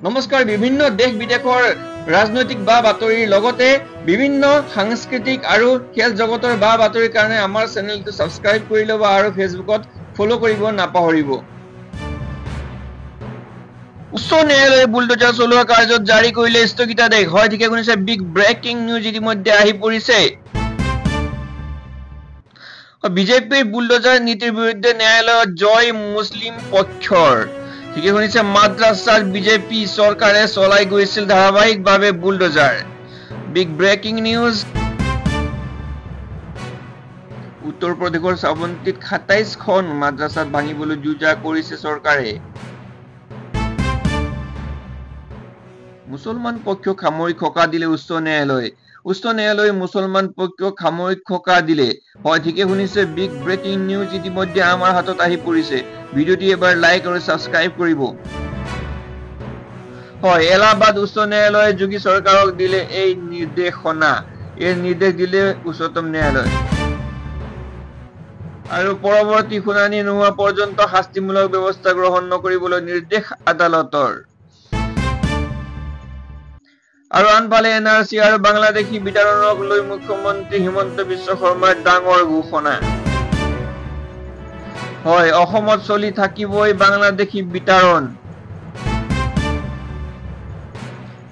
নমস্কাৰ বিভিন্ন দেশ বিদেশৰ ৰাজনৈতিক বা বাতৰিৰ লগতে বিভিন্ন সাংস্কৃতিক আৰু খেল জগতৰ বা বাতৰিৰ কাৰণে আমাৰ চেনেলটো সাবস্ক্ৰাইব কৰি লব আৰু ফেসবুকত ফলো কৰিব নাপাহৰিব। উচ্চ ন্যায়ালয়ে বুলডোজাৰ চলোৱা কাৰ্যত জাৰি কৰিলে স্থগিতাদেশ। হয় ঠিকে শুনিছে, বিগ ব্ৰেকিং নিউজ ইতিমধ্যে আহি পৰিছে। বিজেপিৰ বুলডোজাৰ নীতিৰ বিৰুদ্ধে ন্যায়ালয়ত জয় মুছলিম পক্ষৰ। ঠিকে শুনিছে, মাদ্ৰাছাত বিজেপি চৰকাৰে চলাই গৈছিল ধাৰাবাহিকভাৱে বুলডোজাৰ। Big breaking news. উত্তৰ প্ৰদেশৰ শ্ৰাৱন্তীত ২৭খন মাদ্ৰাছাত ভাঙিবলৈ যোজা কৰিছে চৰকাৰে। মুছলমান পক্ষক সামৰিক সকা দিলে উচ্চ ন্যায়ালয়। উচ্চ ন্যায়ালয়ে মুছলমান পক্ষক সামৰিক সকা দিলে। হয় ঠিকে শুনিছে, বিগ ব্ৰেকিং নিউজ ইতিমধ্যে আমাৰ হাতত আহি পৰিছে। ভিডিওটি এবাৰ লাইক আৰু সাবস্ক্ৰাইব কৰিব। হয়, এলাহাবাদ উচ্চ ন্যায়ালয়ে যোগী চৰকাৰক দিলে এই নিৰ্দেশনা। এই নিৰ্দেশ দিলে উচ্চতম ন্যায়ালয়। আৰু পৰৱৰ্তী শুনানি নোহোৱা পৰ্যন্ত শাস্তিমূলক ব্যৱস্থা গ্ৰহণ নকৰিবলৈ নিৰ্দেশ আদালতৰ। আৰু আনফালে এনআৰসি আৰু বাংলাদেশী বিতৰণক লৈ মুখ্যমন্ত্ৰী হিমন্ত বিশ্ব শৰ্মাৰ ডাঙৰ ঘোষণা। হয়, অসমত চলি থাকিবই বাংলাদেশী বিতৰণ।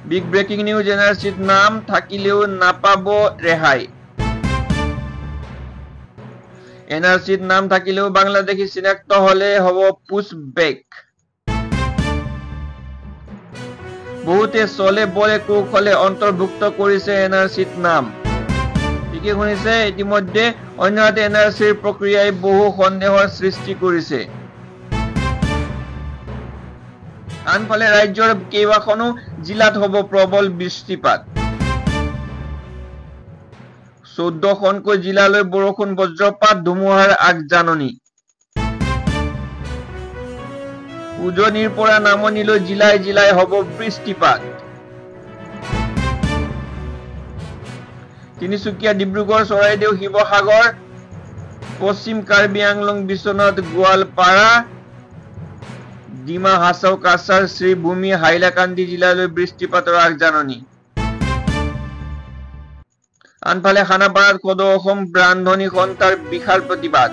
Big breaking news. এনআৰসিত নাম থাকিলেও নাপাব ৰেহাই। এনআৰসিত নাম থাকিলেও বাংলাদেশী চিনাক্ত হলে হ'ব পুছবেক। বহুতে চলে বলে কৌশলে অন্তৰ্ভুক্ত কৰিছে এনআৰসিত নাম। ঠিকে শুনিছে, ইতিমধ্যে অন্যহাতে এনআৰসিৰ প্ৰক্ৰিয়াই বহু সন্দেহৰ সৃষ্টি কৰিছে। আনফালে ৰাজ্যৰ কেইবাখনো জিলাত হ'ব প্ৰবল বৃষ্টিপাত। 14খনকৈ জিলালৈ বৰষুণ বজ্ৰপাত ধুমুহাৰ আগজাননী। উজনিৰ পৰা নামনিলৈ জিলাই জিলাই হ'ব বৃষ্টিপাত। তিনিচুকীয়া, ডিব্ৰুগড়, চৰাইদেউ, শিৱসাগৰ, পশ্চিম কাৰ্বি আংলং, বিশ্বনাথ, গোৱালপাৰা, ডিমা হাছাও, কাছাৰ, শ্ৰীভূমি, হাইলাকান্দি জিলালৈ বৃষ্টিপাতৰ আগজাননী। আনফালে খানাপাৰাত সদৌ অসম ৰান্ধনী সন্থাৰ বিশাল প্ৰতিবাদ।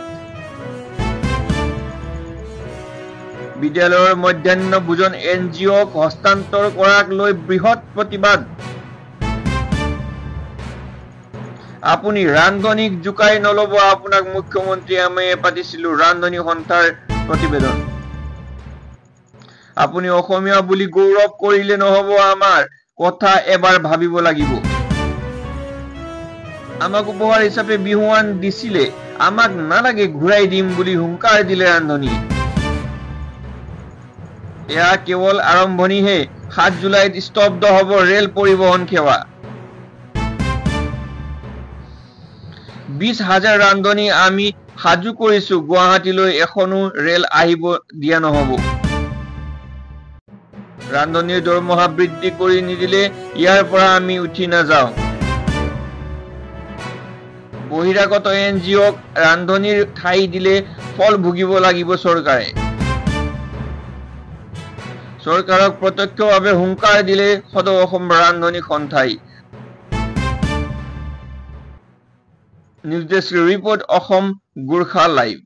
বিদ্যালয়ৰ মধ্যাহ্ন ভোজন এনজিঅ'ক হস্তান্তৰ কৰাক লৈ বৃহৎ প্ৰতিবাদ। আপুনি ৰান্ধনীক জোকাই নলব, আপোনাক মুখ্যমন্ত্ৰী আমি পাতিছিলো ৰান্ধনী সন্থাৰ প্ৰতিবেদন। আপুনি অসমীয়া বুলি গৌৰৱ কৰিলে নহব, আমাৰ কথা এবাৰ ভাবিব লাগিব। আমাক উপহাৰ হিচাপে বিহুৱান দিছিলে, আমাক নালাগে ঘূৰাই দিম বুলি হুংকাৰ দিলে ৰান্ধনী। এয়া কেৱল আৰম্ভণিহে। 7 জুলাইত স্তব্ধ হ'ব ৰেল পৰিবহণ সেৱা। 20,000 ৰান্ধনী আমি সাজু কৰিছো, গুৱাহাটীলৈ এখনো ৰেল আহিব দিয়া নহব। ৰান্ধনীৰ দৰমহা বৃদ্ধি কৰি নিদিলে ইয়াৰ পৰা আমি উঠি নাযাওঁ। বহিৰাগত এনজিঅ'ক ৰান্ধনীৰ ঠাই দিলে ফল ভুগিব লাগিব চৰকাৰে। চৰকাৰক প্ৰত্যক্ষভাৱে হুংকাৰ দিলে সদৌ অসম ৰান্ধনী সন্থাই। News desk report, Assam Gorkha live.